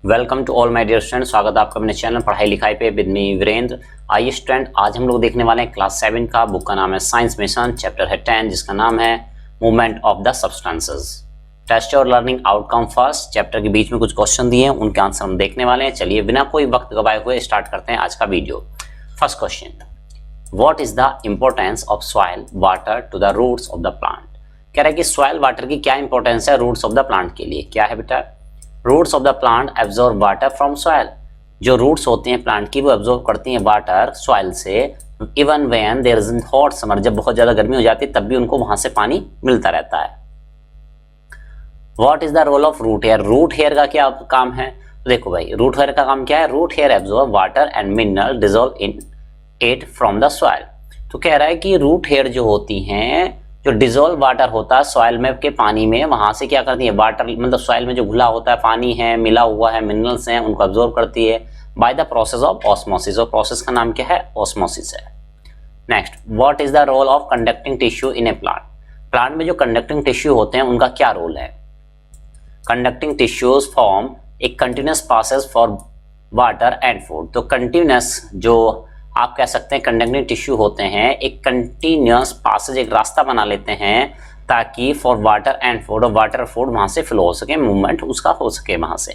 Welcome to all my dear student. स्वागत है आपका अपने चैनल पढ़ाई लिखाई पे विद मी वीरेंद्र। आइए स्टूडेंट, आज हम लोग देखने वाले हैं क्लास 7 का। बुक का नाम है साइंस मिशन, चैप्टर है 10 जिसका नाम है movement of the substances. Test your learning outcome first. Chapter के बीच में कुछ क्वेश्चन दिए हैं, उनके आंसर हम देखने वाले हैं। चलिए बिना कोई वक्त गवाए हुए स्टार्ट करते हैं आज का video. First question, what is the importance of soil water to the roots of the plant. कह रहा है कि सॉइल वाटर की क्या इंपॉर्टेंस है रूट्स ऑफ द प्लांट के लिए। क्या है बेटा? Roots of the plant absorb water from soil. जो रूट्स होती हैं प्लांट की वो एब्जॉर्ब करती हैं वाटर सॉइल से। Even when there is hot summer, जब बहुत ज्यादा गर्मी हो जाती है तब भी उनको वहां से पानी मिलता रहता है। What is the role of root hair. Root hair का क्या काम है? तो देखो भाई, रूट हेयर का काम क्या है? Root hair absorb water and mineral dissolve in it from the soil. तो कह रहा है कि रूट हेयर जो होती हैं, जो डिसॉल्व वाटर होता है सॉइल में के पानी में, वहां से क्या करती है वाटर, मतलब सॉइल में जो घुला होता है पानी है, मिला हुआ है, मिनरल्स हैं, उनको अब्जॉर्ब करती है by the process of osmosis. और प्रोसेस का नाम क्या है? ऑस्मोसिस है। Next, what is the role of conducting tissue in a plant. Plant में जो कंडक्टिंग टिश्यू होते हैं उनका क्या रोल है? Conducting tissues form A continuous passes for water and food. तो कंटिन्यूअस जो आप कह सकते हैं कंडक्टिंग टिश्यू होते हैं, एक कंटिन्यूअस पासेज, एक रास्ता बना लेते हैं ताकि फॉर वाटर एंड फूड, और वाटर फूड वहां से फ्लो हो सके, मूवमेंट उसका हो सके वहां से।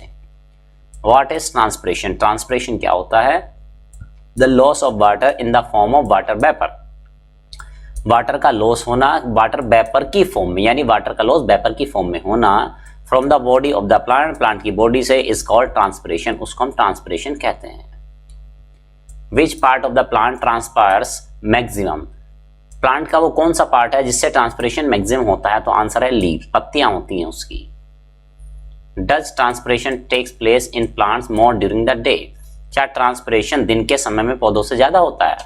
What is transpiration. ट्रांसपिरेशन क्या होता है? The loss of water in the form of water vapour. Water का लॉस होना वाटर वेपर की फॉर्म में, यानी वाटर का लॉस वेपर की फॉर्म में होना from the body of the plant, plant की बॉडी से, इज कॉल्ड ट्रांसपिरेशन। उसको हम ट्रांसपिरेशन कहते हैं। Which part of the plant transpires maximum? Plant का वो कौन सा पार्ट है जिससे ट्रांसपिरेशन मैक्सिमम होता है? तो आंसर है लीव, पत्तियां होती हैं उसकी। Does transpiration takes place in plants more during the day? क्या ट्रांसपिरेशन दिन के समय में पौधों से ज्यादा होता है?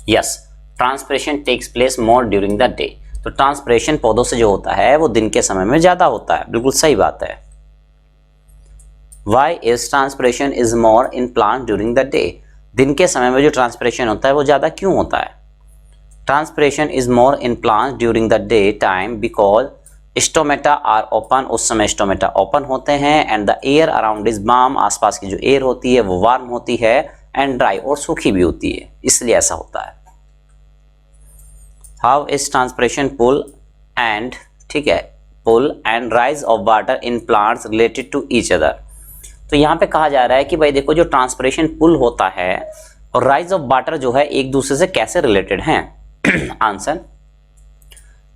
Yes, transpiration takes place more during the day. तो ट्रांसपिरेशन पौधों से जो होता है वो दिन के समय में ज्यादा होता है, बिल्कुल सही बात है। Why is transpiration is more in plant during the day? दिन के समय में जो ट्रांसपिरेशन होता है वो ज़्यादा क्यों होता है? Transpiration is more in plant during the day time because stomata are open. उस समय स्टोमेटा ओपन होते हैं and the air around is warm. आसपास की जो एयर होती है वो वार्म होती है एंड ड्राई, और सूखी भी होती है, इसलिए ऐसा होता है। How is transpiration pull and, ठीक है, pull and rise of water in plants related to each other. तो यहाँ पे कहा जा रहा है कि भाई देखो, जो ट्रांसपिरेशन पुल होता है और राइज ऑफ वाटर जो है एक दूसरे से कैसे रिलेटेड हैं? Answer,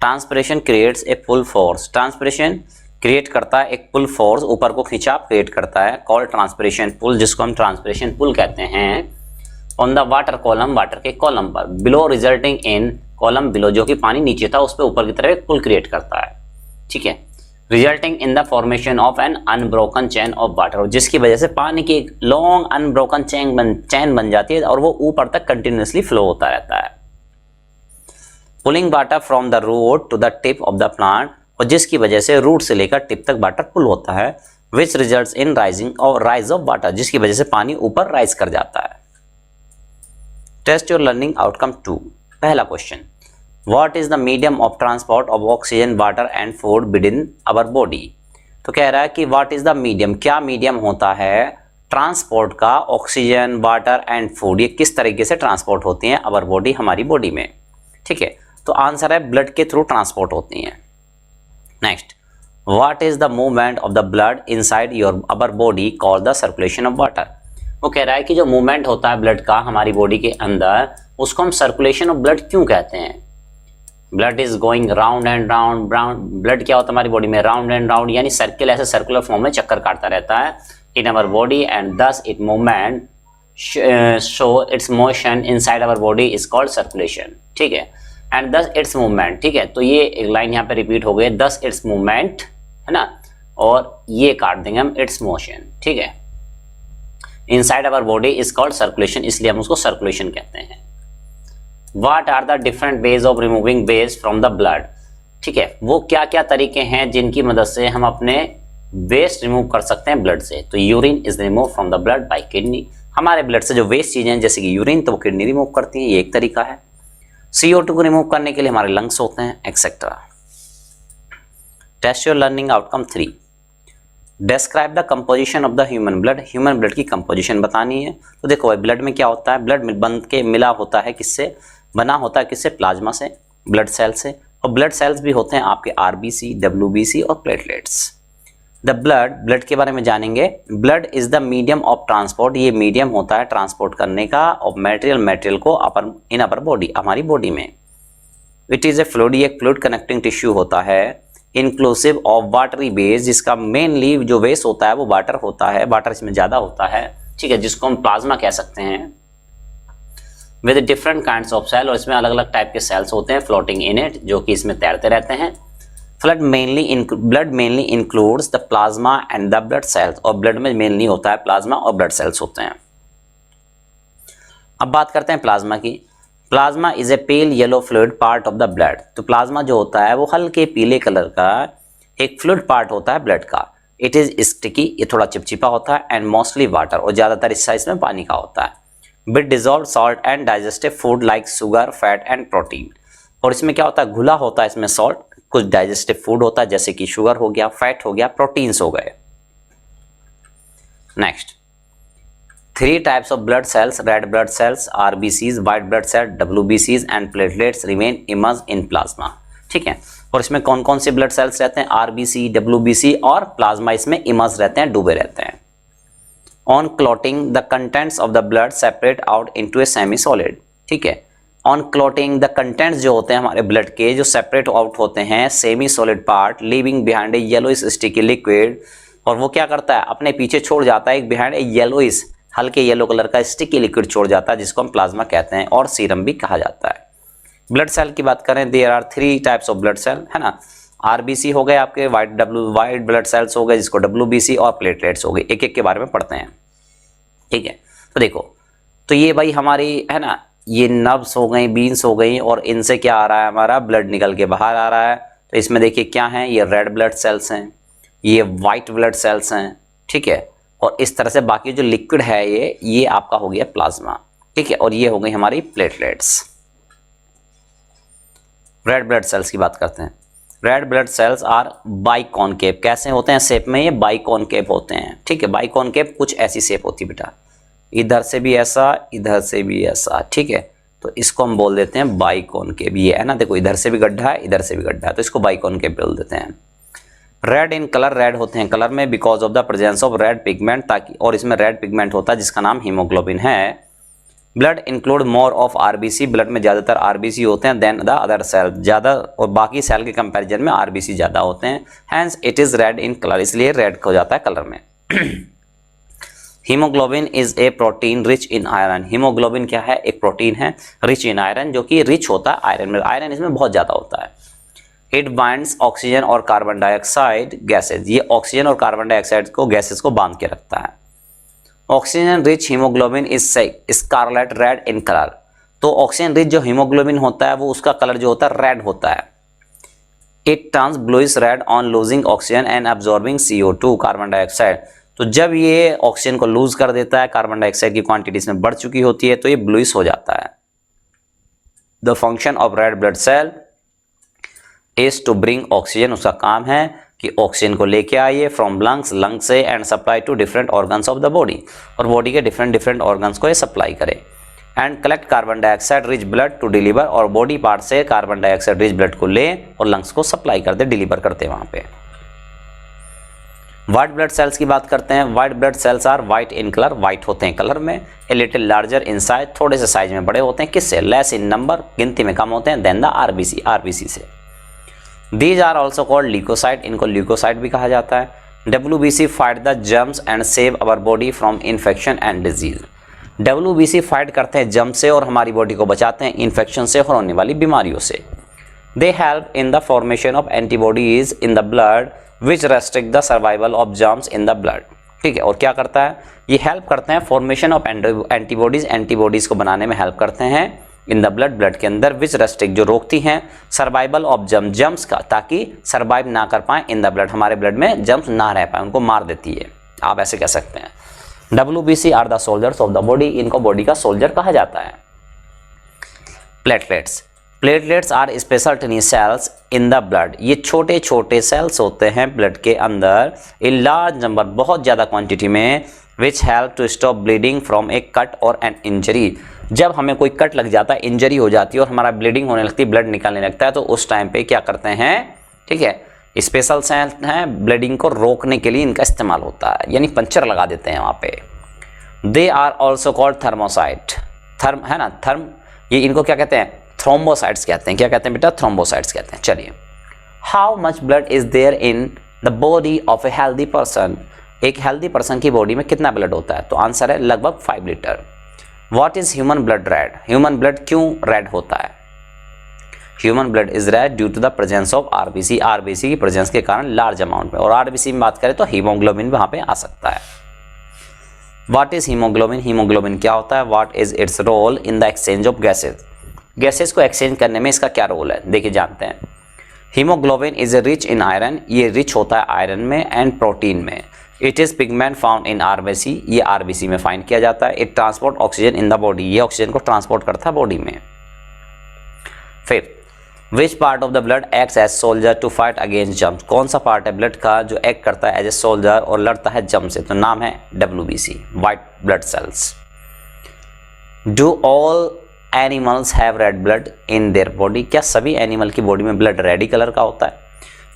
transpiration creates a pull force. Transpiration create करता है एक पुल फोर्स, ऊपर को खिंचाव क्रिएट करता है, कॉल्ड ट्रांसपिरेशन पुल, जिसको हम ट्रांसपिरेशन पुल कहते हैं। On the water column, water के कॉलम पर, below resulting in, column below जो कि पानी नीचे था उस पर ऊपर की तरफ एक पुल क्रिएट करता है, ठीक है, resulting in the formation of an unbroken chain of water, जिसकी वजह से पानी की एक लॉन्ग अनब्रोकन चैन बन जाती है और वो ऊपर तक कंटिन्यूअसली फ्लो होता रहता है। Pulling water from the root to the tip of the plant, और जिसकी वजह से रूट से लेकर टिप तक वाटर पुल होता है, विच रिजल्ट्स इन राइजिंग और राइज ऑफ वाटर, जिसकी वजह से पानी ऊपर राइज कर जाता है। Test your learning outcome 2। पहला question, What is the medium of transport of oxygen, water and food within our body? तो कह रहा है कि what is the medium, क्या मीडियम होता है ट्रांसपोर्ट का ऑक्सीजन, वाटर एंड फूड, ये किस तरीके से ट्रांसपोर्ट होती हैं अवर बॉडी, हमारी बॉडी में, ठीक है। तो आंसर है ब्लड के थ्रू ट्रांसपोर्ट होती हैं। Next, what is the movement of the blood inside your our body called the circulation of water. वो कह रहा है कि जो मूवमेंट होता है ब्लड का हमारी बॉडी के अंदर, उसको हम सर्कुलेशन ऑफ ब्लड क्यों कहते हैं? Blood is going round and round, blood क्या होता है हमारी बॉडी में? राउंड एंड राउंड, यानी सर्किल, ऐसे सर्कुलर फॉर्म में चक्कर काटता रहता है in our body and thus it movement show its motion inside our body is called circulation, ठीक है, एंड दस इट्स मूवमेंट, ठीक है। तो ये एक लाइन यहाँ पे रिपीट हो गई, दस इट्स मूवमेंट, है ना, और ये काट देंगे हम इट्स मोशन, ठीक है, inside our body is called circulation, इसलिए हम उसको सर्कुलेशन कहते हैं। What are the different ways of removing waste from the blood? ठीक है, वो क्या क्या तरीके हैं जिनकी मदद से हम अपने वेस्ट रिमूव कर सकते हैं ब्लड से? तो urine is remove from the blood bye kidney. हमारे ब्लड से जो वेस्ट चीजें हैं जैसे कि यूरिन, तो वो किडनी रिमूव करती है, ये एक तरीका है। CO2 को रिमूव करने के लिए हमारे लंग्स होते हैं, etcetera. Test your learning outcome 3। Describe the composition of the human blood, human blood की कंपोजिशन बतानी है। तो देखो भाई ब्लड में क्या होता है, ब्लड बन के मिला होता है किससे, बना होता है किससे, प्लाज्मा से, ब्लड सेल से, और ब्लड सेल्स भी होते हैं आपके आरबीसी, डब्ल्यूबीसी और प्लेटलेट्स। द ब्लड के बारे में जानेंगे। Blood is the medium of transport, ये मीडियम होता है ट्रांसपोर्ट करने का ऑफ मटेरियल को इन अपर बॉडी, हमारी बॉडी में। इट इज ए फ्लूइड, ये एक फ्लूइड कनेक्टिंग टिश्यू होता है इंक्लूसिव ऑफ वाटरी बेस, जिसका मेनली जो बेस होता है वो वाटर होता है, वाटर इसमें ज़्यादा होता है, ठीक है, जिसको हम प्लाज्मा कह सकते हैं। With different kinds of cell, और इसमें अलग अलग टाइप के सेल्स होते हैं फ्लोटिंग इन इट, जो कि इसमें तैरते रहते हैं। Blood mainly includes the plasma and the blood cells, और ब्लड में मेनली होता है प्लाज्मा और ब्लड सेल्स होते हैं। अब बात करते हैं प्लाज्मा की। Plasma is a pale yellow fluid part of the blood, तो प्लाज्मा जो होता है वो हल्के पीले कलर का एक फ्लूइड पार्ट होता है ब्लड का। इट इज स्टिकी, ये थोड़ा चिपचिपा होता है, एंड मोस्टली वाटर, और ज़्यादातर हिस्सा इसमें पानी का होता है। With dissolve salt and digestive food like sugar, fat and protein, और इसमें क्या होता है, घुला होता है इसमें सॉल्ट, कुछ डाइजेस्टिव फूड होता है जैसे कि शुगर हो गया, फैट हो गया, प्रोटीन्स हो गए। Next, 3 types of blood cells, red blood cells, RBCs, white blood cells, WBCs and platelets remain immersed in plasma, ठीक है। और इसमें कौन कौन से ब्लड सेल्स रहते हैं, RBC, WBC और प्लाज्मा इसमें इमर्स रहते हैं, डूबे रहते हैं। On clotting the contents of the blood separate out into a semi solid, ठीक है। ऑन क्लॉटिंग द कंटेंट्स जो होते हैं हमारे ब्लड के, जो सेपरेट आउट होते हैं, semi solid part leaving behind a yellowish sticky liquid, और वो क्या करता है, अपने पीछे छोड़ जाता है एक बिहाइंड ए येलोइश, हल्के येलो कलर का स्टिकी लिक्विड छोड़ जाता है, जिसको हम प्लाज्मा कहते हैं और सीरम भी कहा जाता है। ब्लड सेल की बात करें, there are 3 types of blood cell, है ना। आरबीसी हो गए आपके, वाइट ब्लड सेल्स हो गए जिसको डब्ल्यूबीसी, और प्लेटलेट्स हो गए, एक एक के बारे में पढ़ते हैं, ठीक है। तो देखो, तो ये भाई हमारी है ना, ये नर्व्स हो गई, बीन्स हो गई, और इनसे क्या आ रहा है, हमारा ब्लड निकल के बाहर आ रहा है। तो इसमें देखिए क्या है, ये रेड ब्लड सेल्स हैं, ये वाइट ब्लड सेल्स हैं, ठीक है, और इस तरह से बाकी जो लिक्विड है ये आपका हो गया प्लाज्मा, ठीक है, और ये हो गई हमारी प्लेटलेट्स। रेड ब्लड सेल्स की बात करते हैं। Red blood cells are biconcave, कैसे होते हैं शेप में, ये बाइकॉनकेव होते हैं, ठीक है। बाइकॉनकेव कुछ ऐसी शेप होती है बेटा, इधर से भी ऐसा, इधर से भी ऐसा, ठीक है। तो इसको हम बोल देते हैं बाइकॉनकेव, ये है ना, देखो इधर से भी गड्ढा है, इधर से भी गड्ढा है, तो इसको बाइकॉनकेव बोल देते हैं। रेड इन कलर, रेड होते हैं कलर में because of the presence of red pigment, ताकि, और इसमें रेड पिगमेंट होता है जिसका नाम हीमोग्लोबिन है। Blood include more of RBC, blood में ज़्यादातर आरबीसी होते हैं देन द अदर सेल, ज़्यादा और बाकी सेल के कंपैरिजन में आरबीसी ज़्यादा होते हैं, hence it is red in colour, इसलिए रेड हो जाता है कलर में। Haemoglobin is a protein rich in iron, haemoglobin क्या है, एक प्रोटीन है रिच इन आयरन, जो कि रिच होता है आयरन में, आयरन इसमें बहुत ज़्यादा होता है। इट बाइंड्स ऑक्सीजन और कार्बन डाइऑक्साइड गैसेज, ये ऑक्सीजन और कार्बन डाइऑक्साइड को गैसेज को बांध के रखता है। Oxygen rich haemoglobin is scarlet red in colour, तो ऑक्सीजन रिच जो हीमोग्लोबिन होता है वो उसका कलर जो होता है रेड होता है। It turns bluish red on losing oxygen and absorbing CO2 carbon dioxide, तो जब ये ऑक्सीजन को लूज कर देता है, कार्बन डाइऑक्साइड की क्वांटिटी इसमें बढ़ चुकी होती है, तो ये ब्लूइश हो जाता है। The function of red blood cell is to bring oxygen, उसका काम है कि ऑक्सीजन को लेके आइए फ्रॉम लंग्स, लंग से, and supply to different organs of the body, और बॉडी के डिफरेंट ऑर्गन्स को ये सप्लाई करे। And collect carbon dioxide rich blood to deliver, और बॉडी पार्ट से कार्बन डाइऑक्साइड रिच ब्लड को ले और लंग्स को सप्लाई कर दे, डिलीवर करते वहां पे। व्हाइट ब्लड सेल्स की बात करते हैं। White blood cells are white in colour, white होते हैं कलर में, a little larger in size, थोड़े से साइज में बड़े होते हैं, किससे, लेस इन नंबर, गिनती में कम होते हैं, देन द आरबीसी, आरबीसी से। These are also called leukocyte, इनको ल्यूकोसाइट भी कहा जाता है। WBC fight the germs and save our body from infection and disease, WBC fight करते हैं जर्म से और हमारी बॉडी को बचाते हैं इन्फेक्शन से और होने वाली बीमारियों से। They help in the formation of antibodies in the blood which restrict the survival of germs in the blood, ठीक है। और क्या करता है, ये हेल्प करते हैं फॉर्मेशन ऑफ एंटीबॉडीज, एंटीबॉडीज को बनाने में हेल्प करते हैं इन द ब्लड, ब्लड के अंदर, विच रेस्ट्रिक्ट जो रोकती हैं सर्वाइवल ऑफ जर्म्स का, ताकि सर्वाइव ना कर पाए इन द ब्लड, हमारे ब्लड में जर्म्स ना रह पाए, उनको मार देती है, आप ऐसे कह सकते हैं। WBC are the soldiers of the body, इनको बॉडी का सोल्जर कहा जाता है। Platelets, platelets are special tiny cells in the blood, ये छोटे छोटे सेल्स होते हैं ब्लड के अंदर इन लार्ज नंबर, बहुत ज़्यादा क्वांटिटी में, which help to stop bleeding from a cut और एन इंजरी। जब हमें कोई कट लग जाता है, इंजरी हो जाती है और हमारा ब्लीडिंग होने लगती है, ब्लड निकलने लगता है, तो उस टाइम पे क्या करते हैं, ठीक है, स्पेशल सेल हैं, ब्लीडिंग को रोकने के लिए इनका इस्तेमाल होता है, यानी पंचर लगा देते हैं वहाँ पे। They are also called thrombocyte, थर्म है ना, थर्म, ये इनको क्या कहते हैं, थ्रोम्बोसाइट्स कहते हैं। क्या कहते हैं बेटा, थ्रोम्बोसाइट्स कहते हैं। चलिए, how much blood is there in the body of a healthy person, एक हेल्दी पर्सन की बॉडी में कितना ब्लड होता है, तो आंसर है लगभग 5 litre. What is human blood red, human blood क्यों रेड होता है, human blood is red due to the presence of RBC, RBC की प्रेजेंस के कारण लार्ज अमाउंट में, और आरबीसी में बात करें तो हीमोग्लोबिन वहां पे आ सकता है। व्हाट इज हीमोग्लोबिन, हीमोग्लोबिन क्या होता है, what is its role in the exchange of gases, gases को एक्सचेंज करने में इसका क्या रोल है, देखिए जानते हैं। Haemoglobin is rich in iron, ये रिच होता है आयरन में एंड प्रोटीन में। It is pigment found in RBC, ये आरबीसी में फाइंड किया जाता है। It transport oxygen in the body, ये ऑक्सीजन को ट्रांसपोर्ट करता है बॉडी में। Fifth, which part of the blood acts as soldier to fight against germs, कौन सा पार्ट है ब्लड का जो एक्ट करता है एज ए सोल्जर और लड़ता है जम से, तो नाम है WBC, white blood sales. Do all animals have red blood in their body, क्या सभी एनिमल की बॉडी में ब्लड रेड कलर का होता है।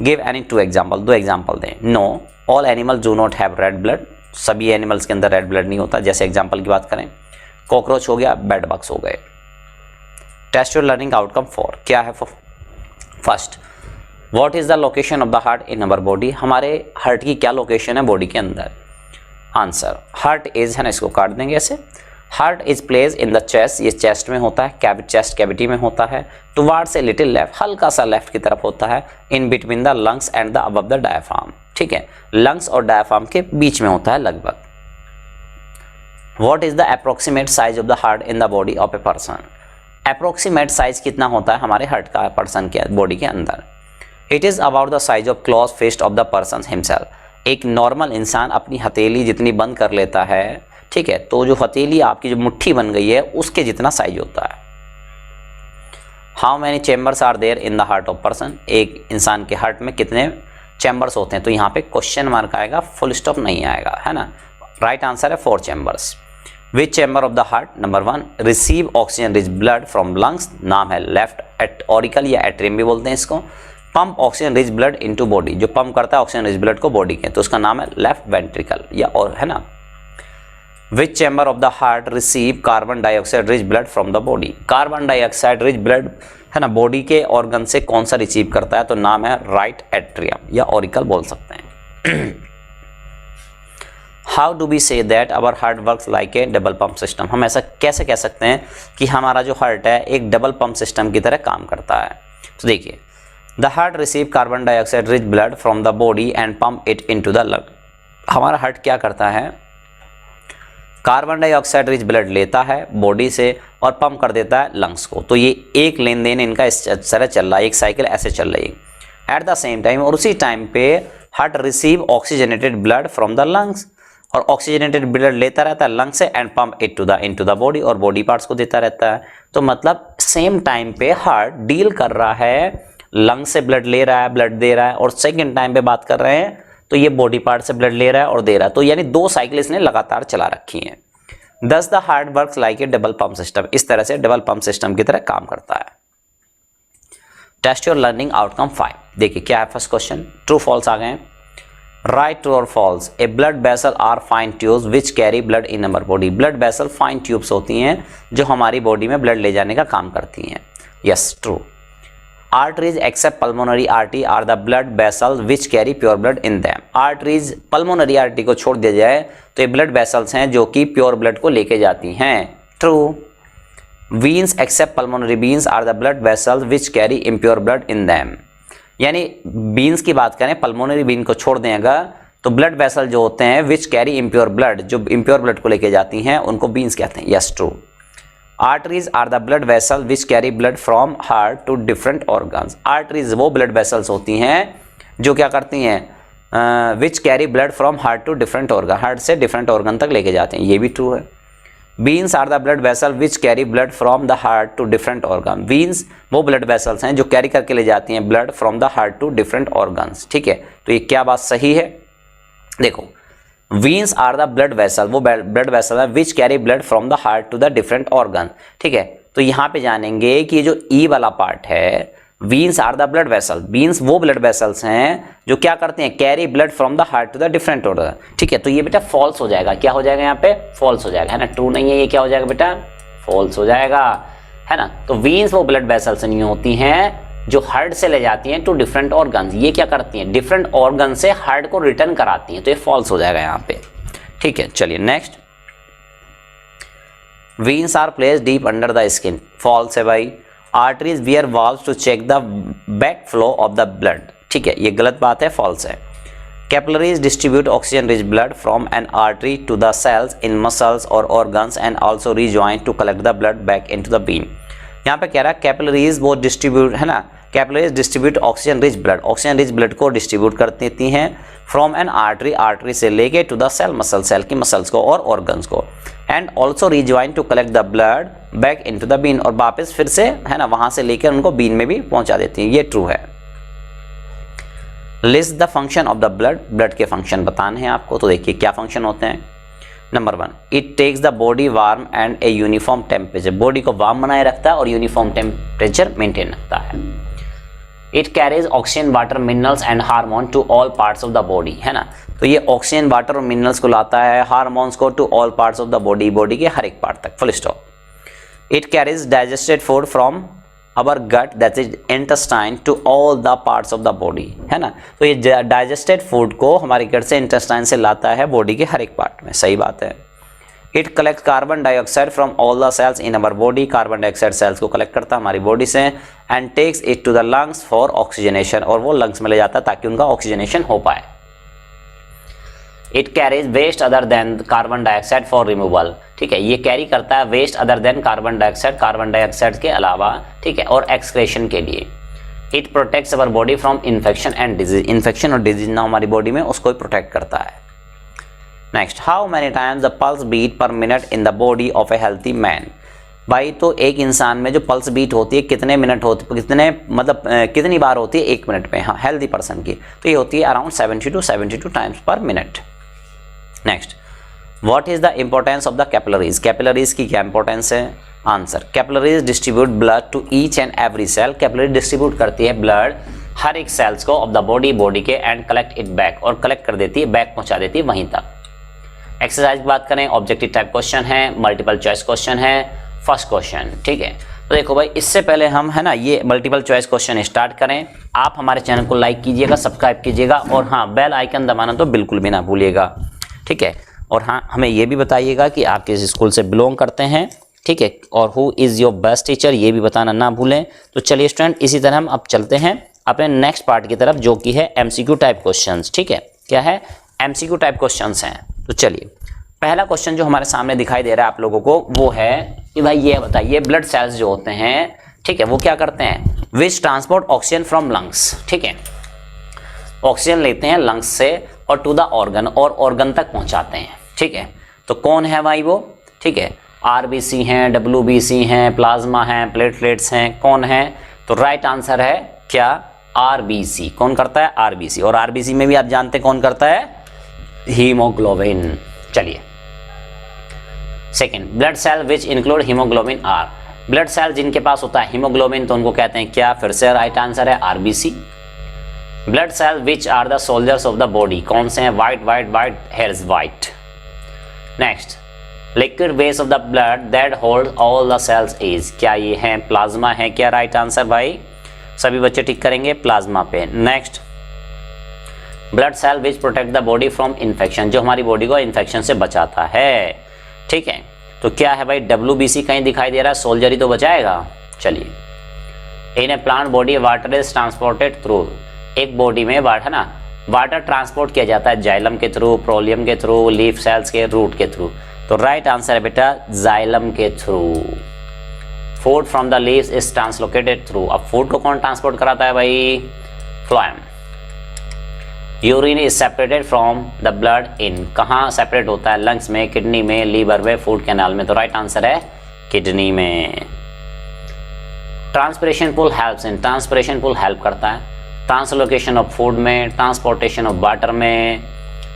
गिव एनी 2 एग्जाम्पल, 2 एग्जाम्पल दें। No, all animals do not have red blood, सभी एनिमल्स के अंदर रेड ब्लड नहीं होता। जैसे एग्जाम्पल की बात करें, कॉकरोच हो गया, बेड बग्स हो गए। टेस्ट योर लर्निंग आउटकम 4, क्या है first, what is the location of the heart in our body, हमारे हार्ट की क्या लोकेशन है बॉडी के अंदर। आंसर, हार्ट इज, है ना, इसको काट देंगे ऐसे, heart is place in the chest, ये चेस्ट में होता है, चेस्ट कैविटी में होता है। टुवार्ड्स ए लिटिल लेफ्ट, हल्का सा लेफ्ट की तरफ होता है। इन between the lungs and the above the diaphragm, ठीक है, लंग्स और डायफ्राम के बीच में होता है लगभग। What is the approximate size of the heart in the body of a person, approximate size कितना होता है हमारे हार्ट का पर्सन के बॉडी के अंदर। It is about the size of close fist of the person himself, एक normal इंसान अपनी हथेली जितनी बंद कर लेता है, ठीक है, तो जो हथेली आपकी जो मुट्ठी बन गई है उसके जितना साइज होता है। How many chambers are there in the heart of person, एक इंसान के हार्ट में कितने चैम्बर्स होते हैं, तो यहाँ पे क्वेश्चन मार्क आएगा, फुल स्टॉप नहीं आएगा, है ना। राइट आंसर है 4 chambers. Which chamber of the heart, number 1 receive oxygen rich blood from lungs, नाम है लेफ्ट ऑरिकल या एट्रियम भी बोलते हैं इसको। Pump oxygen rich blood into body, जो पंप करता है ऑक्सीजन रिच ब्लड को बॉडी के, तो उसका नाम है लेफ्ट वेंट्रिकल या और, है ना। Which chamber of the heart receive carbon dioxide rich blood from the body, carbon dioxide rich blood, है ना, बॉडी के ऑर्गन से कौन सा रिसीव करता है, तो नाम है राइट एट्रियम या ऑरिकल बोल सकते हैं। How do we say that our heart works like a double pump system, हम ऐसा कैसे कह सकते हैं कि हमारा जो हार्ट है एक डबल पंप सिस्टम की तरह काम करता है। तो देखिए, the heart receive carbon dioxide rich blood from the body and pump it into the lung, हमारा हार्ट क्या करता है, कार्बन डाइऑक्साइड रिच ब्लड लेता है बॉडी से और पंप कर देता है लंग्स को। तो ये एक लेन देन इनका इस तरह चल रहा है, एक साइकिल ऐसे चल रही है। एट द सेम टाइम, और उसी टाइम पे heart receive oxygenated blood from the lungs, और ऑक्सीजनेटेड ब्लड लेता रहता है लंग से and pump it into the body, और बॉडी पार्ट्स को देता रहता है। तो मतलब सेम टाइम पे हार्ट डील कर रहा है, लंग से ब्लड ले रहा है, ब्लड दे रहा है, और सेकेंड टाइम पे बात कर रहे हैं तो ये बॉडी पार्ट से ब्लड ले रहा है और दे रहा है। तो यानी 2 साइकिल इसने लगातार चला रखी हैं। दस the heart works like a double pump system, इस तरह से डबल पंप सिस्टम की तरह काम करता है। टेस्ट योर लर्निंग आउटकम 5, देखिए क्या है फर्स्ट क्वेश्चन, ट्रू फॉल्स आ गए। राइट ट्रू और false, a blood vessel are fine tubes which carry blood in our body, blood vessel fine tubes होती हैं जो हमारी बॉडी में ब्लड ले जाने का काम करती हैं। Yes, true. Arteries except pulmonary artery are the blood vessels which carry pure blood in them. Arteries, pulmonary artery को छोड़ दिया जाए तो ये blood vessels हैं जो कि pure blood को लेके जाती हैं। True. Veins except pulmonary veins are the blood vessels which carry impure blood in them. यानी veins की बात करें, pulmonary vein को छोड़ दें अगर, तो blood vessel जो होते हैं which carry impure blood, जो impure blood को लेके जाती हैं उनको veins कहते हैं। Yes, true. Arteries are the blood vessels which carry blood from heart to different organs. Arteries वो blood vessels होती हैं जो क्या करती हैं, which carry blood from heart to different organ, heart से different organ तक लेके जाते हैं। ये भी true है। Veins are the blood vessel which carry blood from the heart to different organ. Veins वो blood vessels हैं जो कैरी करके ले जाती हैं blood from the heart to different organs. ठीक है, तो ये क्या बात सही है? देखो, veins are the blood vessel, वो blood vessel है which carry blood from the heart to the different organ. ठीक है, तो यहाँ पे जानेंगे कि ये जो E वाला पार्ट है, veins are the blood vessel, veins वो ब्लड वेसल्स हैं जो क्या करते हैं, carry blood from the heart to the different organ. ठीक है, तो ये बेटा फॉल्स हो जाएगा. क्या हो जाएगा यहाँ पे? फॉल्स हो जाएगा, है ना. ट्रू नहीं है ये, क्या हो जाएगा बेटा? फॉल्स हो जाएगा, है ना. तो वीन्स वो ब्लड वेसल्स नहीं होती हैं जो हार्ट से ले जाती हैं टू डिफरेंट ऑर्गन. ये क्या करती हैं? डिफरेंट ऑर्गन से हार्ट को रिटर्न कराती हैं. तो ये फॉल्स हो जाएगा यहाँ पे. ठीक है, चलिए next. Veins are placed deep under the skin. False है भाई. Arteries wear valves to check the back flow of the blood. ठीक है, ये गलत बात है, फॉल्स है. Capillaries distribute oxygen rich blood from an artery to the cells in muscles और organs and also rejoin to collect the blood back into the vein. यहाँ पे कह रहा है कैपिलरीज वो डिस्ट्रीब्यूट, है ना, capillaries distribute oxygen rich blood, oxygen rich blood को डिस्ट्रीब्यूट कर देती हैं फ्रॉम एन आर्टरी, आर्टरी से लेके to the cell, muscle, cell की मसल्स को और ऑर्गन्स को, and also rejoin to collect the blood back into the vein, और वापस फिर से, है ना, वहां से लेकर उनको बीन में भी पहुंचा देती हैं. ये ट्रू है. List the function of the blood. Blood के फंक्शन बताने हैं आपको, तो देखिए क्या फंक्शन होते हैं. Number 1, it takes the body warm and a uniform temperature. Body को वार्म बनाए रखता है और यूनिफॉर्म टेम्परेचर मेंटेन रखता है. It carries oxygen, water, minerals and hormone to all parts of the body, है ना. तो ये ऑक्सीजन, वाटर और मिनरल्स को लाता है, हार्मोन्स को to all parts of the body, body के हर एक पार्ट तक, full stop. It carries digested food from our gut that is intestine to all the parts of the body, है ना. तो ये डाइजेस्टेड फूड को हमारे गट से, इंटेस्टाइन से लाता है बॉडी के हर एक पार्ट में. सही बात है. It collect carbon dioxide from all the cells in our body. Carbon dioxide cells को कलेक्ट करता है हमारी बॉडी से, and takes it to the lungs for oxygenation, और वो लंग्स में ले जाता है ताकि उनका ऑक्सीजनेशन हो पाए. It carries waste other than carbon dioxide for removal. ठीक है, ये कैरी करता है waste other than carbon dioxide के अलावा, ठीक है, और एक्सक्रेशन के लिए. It protects our body from infection and disease. Infection और डिजीज ना हमारी बॉडी में, उसको प्रोटेक्ट करता है. Next, how many times the pulse beat per minute in the body of a healthy man. भाई, तो एक इंसान में जो पल्स बीट होती है कितने मिनट होती है, कितने मतलब कितनी बार होती है एक मिनट में, हाँ, हेल्थी पर्सन की, तो ये होती है around 72 times per minute. Next, what is the importance of the capillaries. Capillaries की क्या इंपॉर्टेंस है? Answer, capillaries distribute blood to each and every cell. Capillary distribute करती है ब्लड हर एक सेल्स को ऑफ द बॉडी के, एंड कलेक्ट इट बैक, और कलेक्ट कर देती है, बैक पहुंचा देती है वहीं तक. एक्सरसाइज की बात करें, ऑब्जेक्टिव टाइप क्वेश्चन है, मल्टीपल चॉइस क्वेश्चन है. फर्स्ट क्वेश्चन, ठीक है, तो देखो भाई, इससे पहले हम, है ना, ये मल्टीपल चॉइस क्वेश्चन स्टार्ट करें, आप हमारे चैनल को लाइक कीजिएगा, सब्सक्राइब कीजिएगा, और हाँ, बेल आइकन दबाना तो बिल्कुल भी ना भूलिएगा. ठीक है, और हाँ, हमें ये भी बताइएगा कि आप किस स्कूल से बिलोंग करते हैं. ठीक है, और who is your best teacher, ये भी बताना ना भूलें. तो चलिए स्टूडेंट, इसी तरह हम अब चलते हैं अपने नेक्स्ट पार्ट की तरफ, जो कि है एमसीक्यू टाइप क्वेश्चंस. ठीक है, क्या है? एमसीक्यू टाइप क्वेश्चंस हैं. तो चलिए, पहला क्वेश्चन जो हमारे सामने दिखाई दे रहा है आप लोगों को, वो है कि भाई ये बताइए, ब्लड सेल्स जो होते हैं, ठीक है, वो क्या करते हैं? विच ट्रांसपोर्ट ऑक्सीजन फ्रॉम लंग्स. ठीक है, ऑक्सीजन लेते हैं लंग्स से और टू द ऑर्गन, और ऑर्गन तक पहुंचाते हैं. ठीक है, तो कौन है भाई वो? ठीक है, आरबीसी हैं, डब्ल्यूबीसी हैं, प्लाज्मा हैं, प्लेटलेट्स हैं, कौन है? तो राइट आंसर है क्या? आरबीसी. कौन करता है? आरबीसी. और आरबीसी में भी आप जानते हैं कौन करता है? हीमोग्लोबिन. चलिए, second, blood cell which include haemoglobin are. Blood cell जिनके पास होता है हीमोग्लोबिन, तो उनको कहते हैं क्या? फिर से राइट आंसर है RBC. Blood cell which are the soldiers of the body, कौन से हैं? White white white hairs white. Next, liquid base of the blood that hold all the cells is, क्या ये है? प्लाज्मा है क्या? राइट आंसर भाई, सभी बच्चे टिक करेंगे प्लाज्मा पे. Next, blood cell which protect the body from infection, जो हमारी बॉडी को इन्फेक्शन से बचाता है. ठीक है, तो क्या है भाई? डब्ल्यूबीसी कहीं दिखाई दे रहा है, सोल्जर ही तो बचाएगा. चलिए, in a plant body water is transported through. एक बॉडी में वाटर, है ना, वाटर ट्रांसपोर्ट किया जाता है जाइलम के थ्रू, प्रोलियम के थ्रू, लीफ सेल्स के, रूट के थ्रू. तो राइट आंसर है बेटा जाइलम के through. Food from the leaves is translocated through. अब फूड को कौन ट्रांसपोर्ट कराता है भाई? Phloem. Urine is separated from the blood in, कहाँ सेपरेट होता है? लंग्स में, किडनी में, लीवर में, फूड कैनाल में। तो राइट आंसर है किडनी में। Transpiration pull helps in, transpiration pull help करता है ट्रांसलोकेशन ऑफ फूड में, ट्रांसपोर्टेशन ऑफ वाटर में,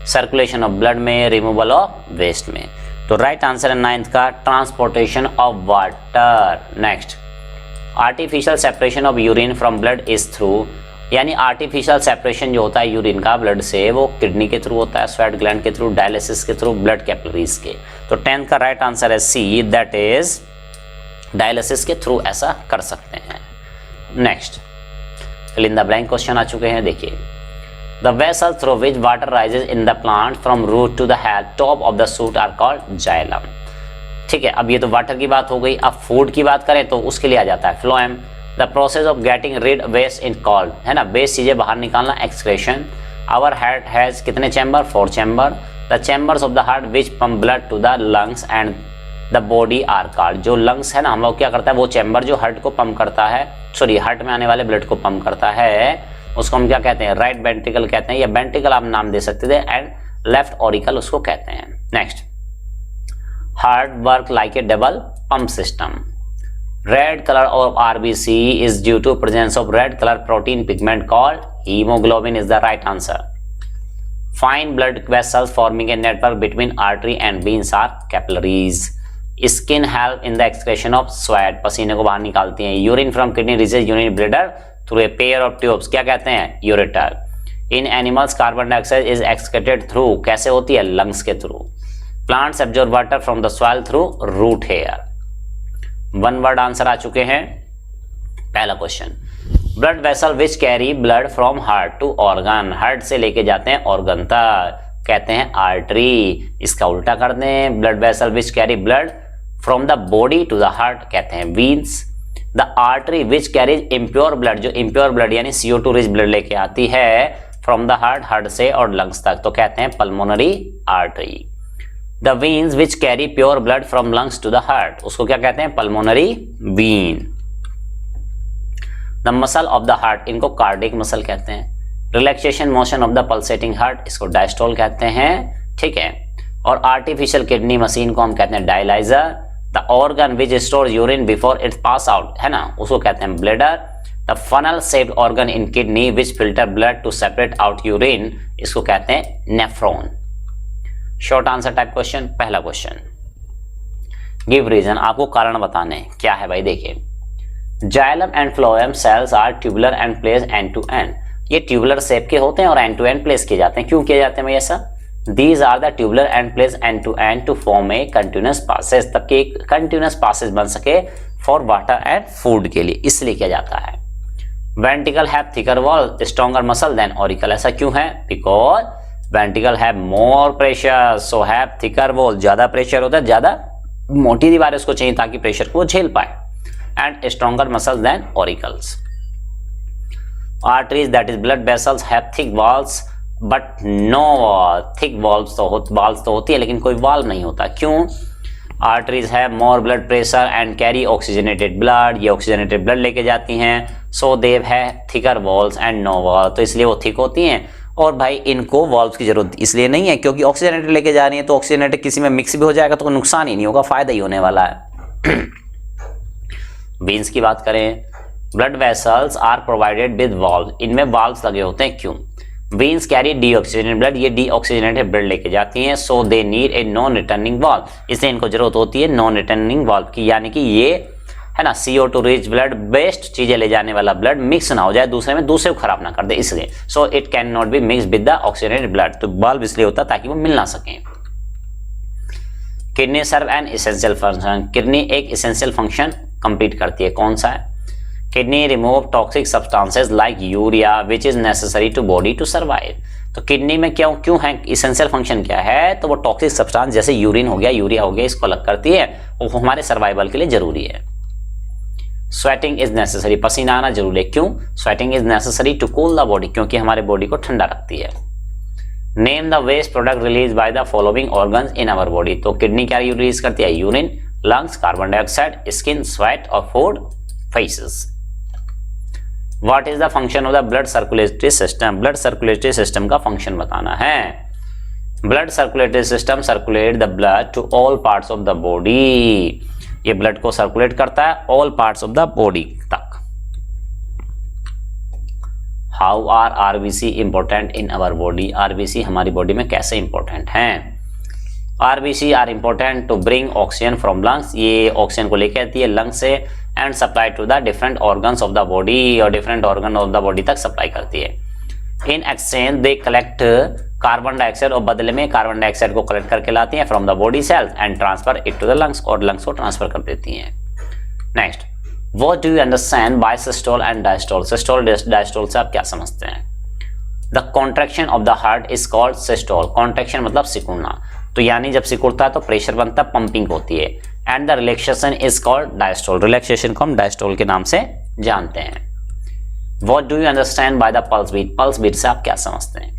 सर्कुलेशन ऑफ ब्लड में, रिमूवल ऑफ वेस्ट में। तो राइट आंसर है 9th का transportation of water. Next, artificial separation of urine from blood is through, यानी आर्टिफिशियल सेपरेशन जो होता है यूरिन का ब्लड से, वो किडनी के थ्रू होता है, स्वेट ग्लैंड के थ्रू, डायलिसिस के थ्रू, ब्लड कैपिलरीज के। तो 10th का राइट आंसर है सी, दैट इज डायलिसिस के थ्रू ऐसा कर सकते हैं। Next, fill in the blank question आ चुके हैं, देखिए। The vessel through which water rises in the plant from root to the head top of the shoot are called xylem. ठीक है, अब ये तो वाटर की बात हो गई। अब फूड की बात करें तो उसके लिए आ जाता है phloem. The process of getting rid waste in called, है ना, वेस्ट चीजें बाहर निकालना, एक्सक्रेशन। आवर हार्ट हैज कितने chamber? 4 chamber. The chambers of the heart which pump blood to the lungs and the body are called, जो lungs है ना, हम लोग क्या करता है, वो चैम्बर जो हार्ट को पंप करता है, सॉरी हार्ट में आने वाले ब्लड को पंप करता है, उसको हम क्या कहते हैं? राइट वेंट्रिकल कहते हैं, या वेंट्रिकल आप नाम दे सकते थे, एंड लेफ्ट ऑरिकल उसको कहते हैं। Next, heart work like a double pump system. Red colour of RBC is due to presence of red colour protein pigment called haemoglobin is the right answer. Fine blood vessels forming a network between artery and veins are capillaries. Skin help in the excretion of sweat, पसीने को बाहर निकालती हैं। Urine from kidney reaches urine bladder through a pair of tubes, क्या कहते हैं? Ureter. In animals carbon dioxide is excreted through, कैसे होती है? लंग्स के through. Plants absorb water from the soil through root hair. 1 word answer आ चुके हैं। पहला question, blood vessel which carry blood from heart to organ, heart से लेके जाते हैं ऑर्गन तक, कहते हैं आर्टरी। इसका उल्टा कर दें, blood vessel which carry blood from the body to the heart, कहते हैं veins. The artery which carries impure blood, जो इम्प्योर ब्लड यानी CO2 रिच ब्लड लेके आती है फ्रॉम द हार्ट, हार्ट से और लंग्स तक, तो कहते हैं pulmonary artery. The veins which carry pure blood from lungs to the heart, उसको क्या कहते हैं? Pulmonary vein. The muscle of the heart, इनको कार्डिक मसल कहते हैं। Relaxation motion of the pulsating heart, इसको डायस्टोल कहते हैं। ठीक है, और आर्टिफिशियल किडनी मशीन को हम कहते हैं dialyser. The organ which store urine before it pass out, है ना, उसको कहते हैं bladder. The funnel shaped organ in kidney which filter blood to separate out urine, इसको कहते हैं nephron. Short answer type question. पहला क्वेश्चन, गिव रीजन, आपको कारण बताने। क्या है भाई? देखिए, xylem and phloem cells are tubular and place end to end, ये ट्यूबुलर शेप के होते हैं और एंड टू एंड प्लेस किए जाते हैं। क्यों किए जाते हैं भाई ऐसा? These are the tubular and place end to end to form a continuous passage, तब कि एक कंटिन्यूस पासेज बन सके फॉर वाटर एंड फूड के लिए, इसलिए किया जाता है। Ventricle have thicker wall stronger muscle than auricle, ऐसा क्यों है? Because ventricle have more pressure, so have thicker wall, ज्यादा प्रेशर होता है, ज्यादा मोटी दीवार उसको चाहिए ताकि प्रेशर को झेल पाए, and stronger muscle than auricles. Arteries that is blood vessels have thick walls but no wall, thick valves तो होती है लेकिन कोई वाल्व नहीं होता। क्यों? आर्टरीज है more blood pressure and carry oxygenated blood, ये ऑक्सीजनेटेड ब्लड लेके जाती हैं, सो देव है thicker walls and no wall, तो इसलिए वो थिक होती हैं। और भाई इनको वॉल्व्स की जरूरत इसलिए नहीं है क्योंकि ऑक्सीजनेटेड लेके जा रही है, तो ऑक्सीजनेटेड किसी में मिक्स भी हो जाएगा तो नुकसान ही नहीं होगा, फायदा ही होने वाला है। वेन्स की बात करें, blood vessels are provided with valve, इनमें वाल्व्स लगे होते हैं। क्यों? वेन्स कैरी डीऑक्सीजनेटेड ब्लड, ये डीऑक्सीजनेटेड ब्लड लेके जाती हैं, so they need a non returning valve, इसलिए इनको जरूरत होती है नॉन रिटर्निंग वाल्व की, यानी कि ये है ना CO2 रिच ब्लड, बेस्ट चीजें ले जाने वाला ब्लड मिक्स ना हो जाए दूसरे में, दूसरे को खराब ना कर दे, इसलिए so it can not be mix with the oxygenated blood, तो वाल्व इसलिए होता ताकि वो मिल ना सके। Kidney serve an essential function, kidney एक एसेंशियल फंक्शन कंप्लीट करती है, कौन सा है? Kidney remove toxic substances like urea which is necessary to body to survive, तो किडनी में क्यों है एसेंशियल फंक्शन क्या है? तो वो टॉक्सिक सब्सटेंस जैसे यूरिन हो गया, यूरिया हो गया, इसको अलग करती है, वो हमारे सर्वाइवल के लिए जरूरी है। स्वेटिंग इज नेसेसरी, पसीना आना जरूरी है। क्यों? Sweating is necessary to cool the body, क्योंकि हमारे बॉडी को ठंडा रखती है। Name the waste product release by the following organs in our body, तो किडनी क्या रिलीज करती है? Urine, lungs, carbon dioxide, skin, sweat और food, faeces. What is the function of the blood circulatory system, blood circulatory system का function बताना है। Blood circulatory system circulate the blood to all parts of the body, ये blood को circulate करता है all parts of the body तक। How are RBC important in our body, RBC हमारी body में कैसे इंपॉर्टेंट हैं। RBC are important to bring oxygen from lungs, ये ऑक्सीजन को लेके आती है लंग्स से, and supply to the different organs of the body, और different organ of the body तक सप्लाई करती है। In exchange they collect carbon dioxide, और बदले में कार्बन डाइऑक्साइड को कलेक्ट करके लाती हैं from the body cells and transfer it to the lungs, और लंग्स को ट्रांसफर कर देती हैं। Next, what do you understand by systole and diastole, systole diastole से आप क्या समझते हैं। The contraction of the heart is called systole, contraction मतलब सिकुड़ना, तो यानी जब सिकुड़ता है तो प्रेशर बनता है, पंपिंग होती है, and the relaxation is called diastole, relaxation को हम डायस्टोल के नाम से जानते हैं। What do you understand by the pulse beat, pulse beat से आप क्या समझते हैं।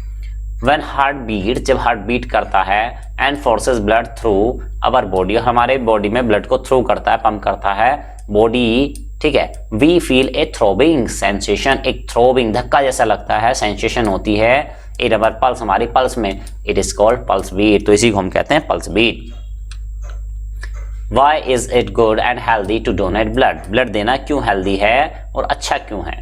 व्हेन हार्ट बीट, जब हार्ट बीट करता है, and forces blood through our body, हमारे बॉडी में ब्लड को थ्रू करता है, पंप करता है बॉडी, ठीक है, we feel a throbbing sensation, एक थ्रोबिंग धक्का जैसा लगता है, सेंसेशन होती है इन अवर पल्स, हमारी पल्स में, it is called pulse beat, तो इसी को हम कहते हैं pulse beat. Why is it good and healthy to donate blood, blood देना क्यों हेल्दी है और अच्छा क्यों है।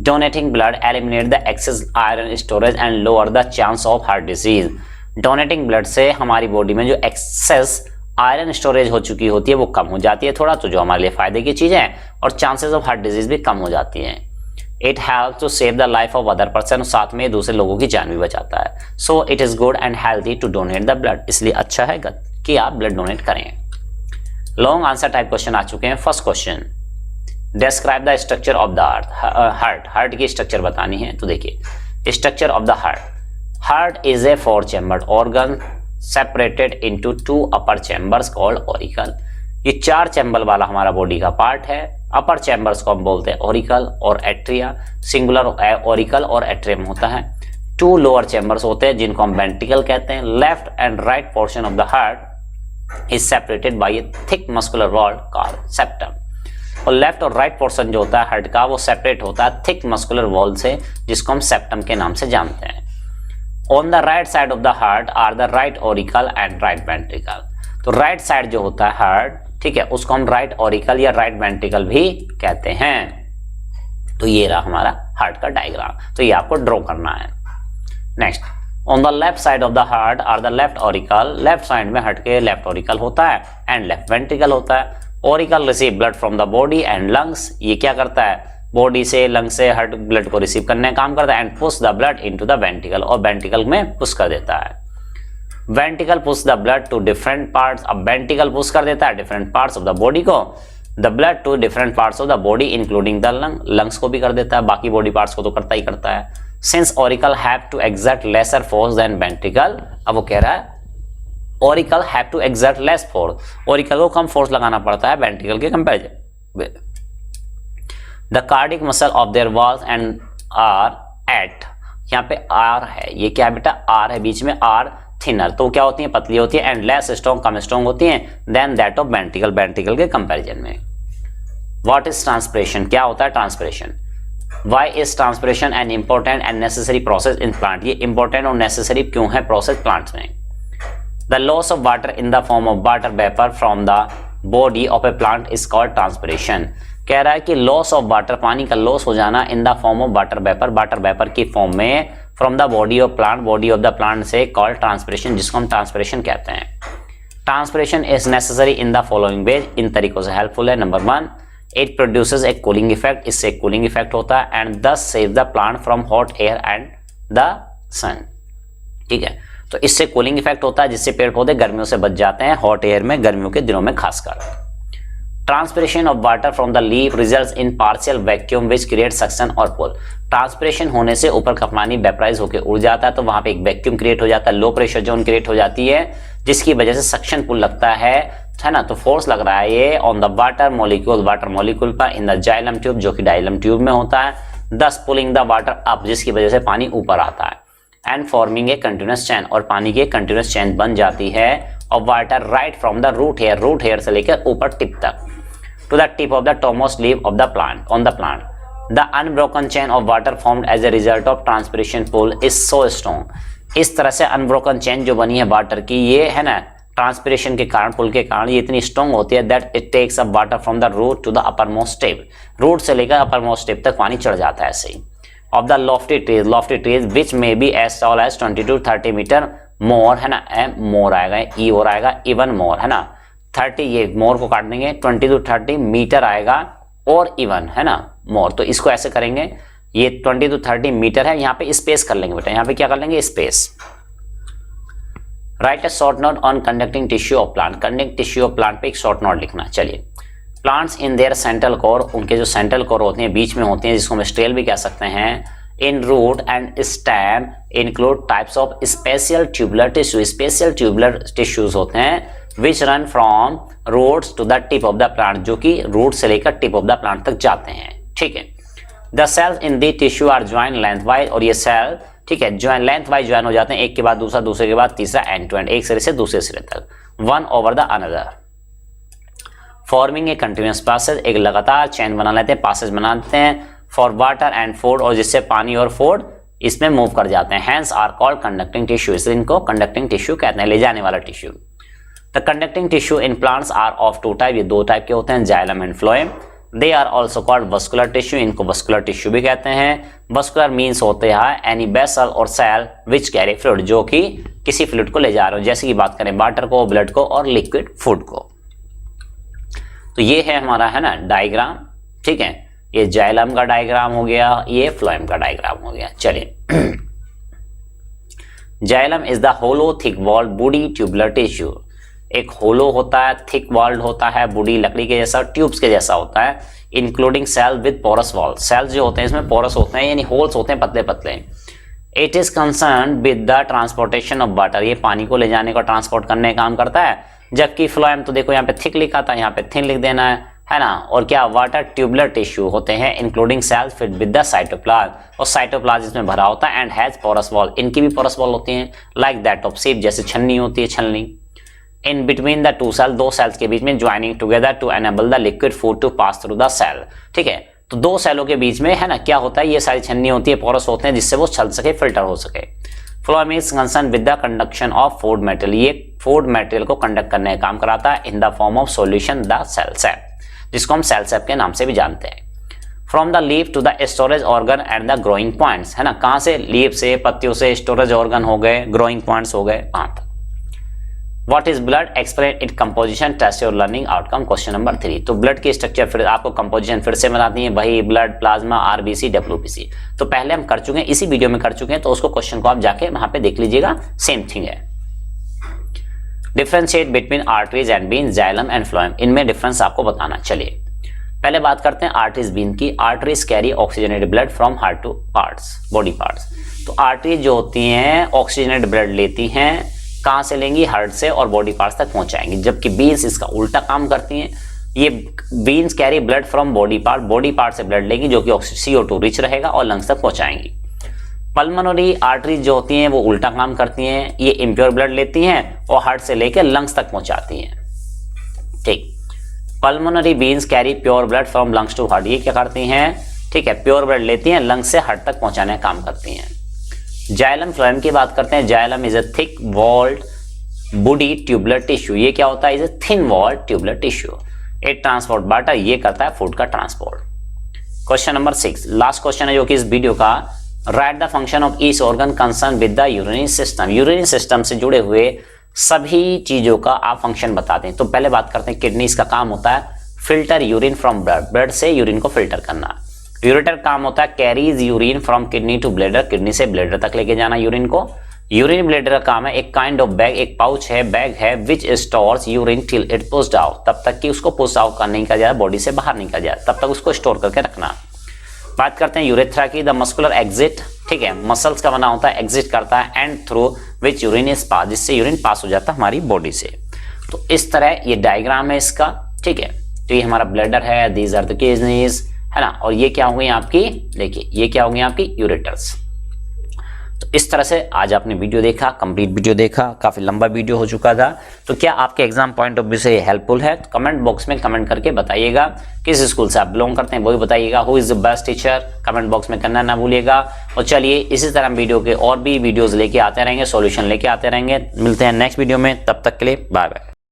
Donating blood eliminate the excess iron storage and lower the chance of heart disease, donating blood से हमारी बॉडी में जो एक्सेस आयरन स्टोरेज हो चुकी होती है वो कम हो जाती है थोड़ा, तो जो हमारे लिए फायदे की चीज़ है, और चांसेस ऑफ हार्ट डिजीज भी कम हो जाती हैं। It help to save the life of other person, साथ में दूसरे लोगों की जान भी बचाता है। So it is good and healthy to donate the blood, इसलिए अच्छा है कि आप ब्लड डोनेट करें। लॉन्ग आंसर टाइप क्वेश्चन आ चुके हैं। First question, describe the structure of the heart, heart की स्ट्रक्चर बतानी है। तो देखिए, structure of the heart is a 4 chambered organ separated into 2 upper chambers called auricle, ये 4 चैम्बर वाला हमारा बॉडी का पार्ट है। अपर चैम्बर्स को हम बोलते हैं ऑरिकल और एट्रिया, सिंगुलर ऑरिकल और एट्रियम होता है। 2 लोअर चैम्बर्स होते हैं जिनको हम वेंट्रिकल कहते हैं। Left and right portion of the heart is separated by A thick muscular wall called septum, और लेफ्ट और राइट पोर्शन जो होता है हार्ट का वो सेपरेट होता है थिक मस्कुलर वॉल से, जिसको हम सेप्टम के नाम से जानते हैं। On the right side of the heart are the right auricle and right ventricle, तो राइट साइड जो होता है हार्ट, ठीक है, उसको हम राइट ऑरिकल या राइट वेंट्रिकल भी कहते हैं। तो ये रहा हमारा हार्ट का डायग्राम, तो ये आपको ड्रॉ करना है। Next, on the left side of the heart are the left auricle, left side में हार्ट के लेफ्ट ऑरिकल होता है एंड लेफ्ट वेंट्रिकल होता है। Auricle receive blood from the body and lungs, ये क्या करता है, बॉडी से लंग से हार्ट ब्लड को रिसीव करने का काम करता है, and push the blood into the ventricle, और वेंट्रिकल में पुश कर देता है। Ventricle push the blood to different parts, अब वेंट्रिकल पुश कर देता है different parts of the body को, the blood to different parts of the body including the lung, lungs को भी कर देता है, बाकी बॉडी पार्ट्स को तो करता ही करता है। Since auricle have to exert lesser force than ventricle, अब वो कह रहा है auricle have to exert less force, auricle को कम फोर्स लगाना पड़ता है वेंट्रिकल के comparison. The cardiac muscle of their walls and are at, यहाँ पे आर है, ये क्या है बेटा, आर है बीच में, आर थिनर, तो क्या होती है, पतली होती है, एंड लेस स्ट्रॉन्ग, कम स्ट्रॉन्ग होती है than that of ventricle, ventricle के कंपैरिजन में। व्हाट इज ट्रांसपिरेशन, क्या होता है transpiration. Why is transpiration an important and necessary process in plant, ये इंपॉर्टेंट और नेसेसरी क्यों है प्रोसेस प्लांट्स में। The loss of water in the form of water vapour from the body of a plant is called transpiration, कह रहा है कि loss of water, पानी का लॉस हो जाना in the form of water vapour, water vapour की form में from the body of plant, body of the plant से कॉल्ड ट्रांसपिरेशन, जिसको हम ट्रांसपिरेशन कहते हैं। Transpiration is necessary in the following ways, इन तरीकों से हेल्पफुल है। Number 1, it produces a cooling effect, इससे कूलिंग इफेक्ट होता है, and thus save the plant from hot air and the sun, ठीक है, तो इससे कूलिंग इफेक्ट होता है जिससे पेड़ पौधे गर्मियों से बच जाते हैं, हॉट एयर में, गर्मियों के दिनों में खासकर। Transpiration of water from the leaf results in partial vacuum which create suction और पुल, ट्रांसपिरेशन होने से ऊपर का पानी वेपराइज होकर उड़ जाता है, तो वहां पे एक वैक्यूम क्रिएट हो जाता है, लो प्रेशर जोन क्रिएट हो जाती है, जिसकी वजह से सक्शन पुल लगता है ना, तो फोर्स लग रहा है ये on the water molecule, water molecule पर इन द जाइलम ट्यूब, जो कि डाइलम ट्यूब में होता है, दस पुलिंग द वाटर अप, जिसकी वजह से पानी ऊपर आता है, and forming a continuous chain, और पानी की कंटिन्यूअस चैन बन जाती है, और water right from the root hair, root hair से लेकर ऊपर टिप तक, to the tip of the topmost leaf of the plant, on the plant, the unbroken chain of water formed as a result of transpiration pull is so strong. इस तरह से unbroken chain जो बनी है water की, ये है ना ट्रांसपिरेशन के कारण, पुल के कारण ये इतनी स्ट्रॉन्ग होती है that it takes up water from the root to the upper most step. Root से लेकर अपर मोस्ट स्टेप तक पानी चढ़ जाता है ऐसे ही। Of the lofty trees which may be as tall as 20 to 30 metre more, है ना, मोर आएगा, ई और आएगा, इवन मोर, है ना, 30, ये मोर को काट देंगे, 20 to 30 मीटर आएगा और इवन, है ना, मोर। तो इसको ऐसे करेंगे, ये 20 to 30 मीटर है, यहाँ पे स्पेस कर लेंगे बेटा, यहाँ पे क्या कर लेंगे, space. Right a short note on conducting tissue of plant. Conducting tissue of plant पे एक शॉर्ट नोट लिखना। चलिए, plants in their central core, उनके जो सेंट्रल कोर होते हैं, बीच में होते हैं, जिसको हम स्टेल भी कह सकते हैं। In root and stem include types of special tubular tissue. Special tubular tissues होते हैं which run from roots to the tip of the plant, जो कि रूट से लेकर टिप ऑफ द प्लांट तक जाते हैं। ठीक है। The cells in the tissue are join lengthwise, और ये सेल, ठीक है, ज्वाइन लेंथ वाइज ज्वाइन हो जाते हैं, एक के बाद दूसरा, दूसरे के बाद तीसरा, एंड टू एंड, एक सिरे से दूसरे सिरे तक, one over the another, forming a continuous passage. एक लगातार चैन बना लेते हैं, पासेज बना लेते हैं फॉर वाटर एंड फूड, और जिससे पानी और फूड इसमें मूव कर जाते हैं। Hence are called conducting tissue, इसलिए इनको कंडक्टिंग टिश्यू कहते हैं, ले जाने वाला tissue. The conducting tissue in plants are of two type, ये दो टाइप के होते हैं, xylem and phloem. They are also called vascular tissue, इनको वस्कुलर टिश्यू भी कहते हैं। वस्कुलर मीन्स होते हैं एनी वेसल और सेल विच कैरी फ्लूइड, जो कि किसी फ्लूइड को ले जा रहे हो, जैसे कि बात करें वाटर को, ब्लड को और लिक्विड फूड को। तो ये है हमारा, है ना, डायग्राम। ठीक है, ये जाइलम का डायग्राम हो गया, ये फ्लोएम का डायग्राम हो गया। चलिए, xylem is the hollow thick walled woody tubular tissue. एक होलो होता है, थिक वॉल्ड होता है, वुडी लकड़ी के जैसा, ट्यूब्स के जैसा होता है, including cell with porous wall. Cells जो होते हैं इसमें पोरस होते हैं, यानी होल्स होते हैं पतले पतले। It is concern with the transportation of water, ये पानी को ले जाने का, ट्रांसपोर्ट करने का काम करता है। जबकि फ्लोएम तो देखो यहाँ पे थिक लिखा था, यहाँ पे थिन लिख देना है ना। और क्या, वाटर ट्यूबुलर टिश्यू होते हैं, including cells fit with the cytoplasm, और साइटोप्लाज्म इसमें भरा होता है, एंड हैज पोरस वॉल, इनकी भी पोरस वॉल होती है, लाइक दैट ऑफ सीप, जैसे छन्नी होती है, छलनी। In between the two cell, दो सेल्स के बीच में, joining together to enable the liquid food to pass through the cell. ठीक है, तो दो सेलों के बीच में, है ना, क्या होता है, ये सारी छन्नी होती है, पोरस होते हैं, जिससे वो चल सके, फिल्टर हो सके। Phloem is concern with the conduction of food material, ये फूड मटेरियल को कंडक्ट करने का काम कराता है, in the form of solution the cell sap, जिसको हम सेल सैप के नाम से भी जानते हैं। From the leaf to the storage organ and the growing points, है ना, कहाँ से, लीफ से, पत्तियों से, स्टोरेज ऑर्गन हो गए, ग्रोइंग पॉइंट्स हो गए, वहां तक। What is blood? Explain its composition, test your learning outcome. Question number 3। तो ब्लड की स्ट्रक्चर फिर आपको कंपोजिशन फिर से बताती है, वही ब्लड, प्लाज्मा, आरबीसी, डब्ल्यूबीसी। तो पहले हम कर चुके हैं, इसी वीडियो में कर चुके हैं, तो उसको क्वेश्चन को आप जाके वहां पे देख लीजिएगा, सेम थिंग है। Differentiate between arteries and veins, xylem and phloem, इनमें डिफरेंस आपको बताना। चलिए, पहले बात करते हैं आर्टरीज वेन की। Arteries carry oxygenated blood from heart two parts, body parts. तो आर्टरीज जो होती हैं ऑक्सीजनेटेड ब्लड लेती हैं, कहाँ से लेंगी, हार्ट से, और बॉडी पार्ट्स तक पहुंचाएंगी। जबकि वेन्स इसका उल्टा काम करती हैं, ये veins carry blood from body part से ब्लड लेंगी, जो कि CO2 रिच रहेगा, और लंग्स तक पहुंचाएंगी। पल्मोनरी आर्टरीज जो होती हैं वो उल्टा काम करती हैं, ये इम्प्योर ब्लड लेती हैं और हार्ट से लेकर लंग्स तक पहुंचाती हैं। ठीक, pulmonary veins carry pure blood from lungs to heart, ये क्या करती हैं, ठीक है, प्योर ब्लड लेती हैं, लंग्स से हार्ट तक पहुंचाने का काम करती हैं। जाइलम फ्लोएम की बात करते हैं। Xylem is a thick walled woody tubular tissue, ये क्या होता है, is a thin walled tubular tissue. It transport water, ये करता है फूड का transport. Question number 6, last question है जो कि इस वीडियो का। Write the function of each organ concern with the urinary system, urinary system से जुड़े हुए सभी चीजों का आप फंक्शन बताते हैं। तो पहले बात करते हैं किडनी, इसका काम होता है filter urine from blood, blood से यूरिन को फिल्टर करना। यूरेटर काम होता है carries urine from kidney to bladder, kidney से ब्लैडर तक लेके जाना यूरिन को। यूरिन ब्लैडर का काम है एक काइंड ऑफ बैग, एक पाउच है, बैग है, which stores urine till it pushed out, तब तक कि उसको पुश आउट करने निकल जाए, बॉडी से बाहर निकल जाए, तब तक उसको स्टोर करके रखना। बात करते हैं यूरेथ्रा की। द मस्कुलर एग्जिट, ठीक है, मसल्स का बना होता है, एग्जिट करता है, and through which urine is pass, जिससे यूरिन पास हो जाता है हमारी बॉडी से। तो इस तरह ये डायग्राम है इसका, ठीक है। तो ये हमारा ब्लैडर है, दीज आर द किडनीज, है ना, और ये क्या हो गई आपकी, देखिए ये क्या हो गई आपकी यूरेटर्स। तो इस तरह से आज आपने वीडियो देखा, कंप्लीट वीडियो देखा, काफ़ी लंबा वीडियो हो चुका था। तो क्या आपके एग्जाम पॉइंट ऑफ व्यू से हेल्पफुल है? तो कमेंट बॉक्स में कमेंट करके बताइएगा। किस स्कूल से आप बिलोंग करते हैं वो भी बताइएगा। Who is the best teacher, comment box में करना ना भूलिएगा। और चलिए इसी तरह हम वीडियो के और भी वीडियोज़ लेके आते रहेंगे, सॉल्यूशन लेके आते रहेंगे। मिलते हैं नेक्स्ट वीडियो में, तब तक के लिए बाय बाय।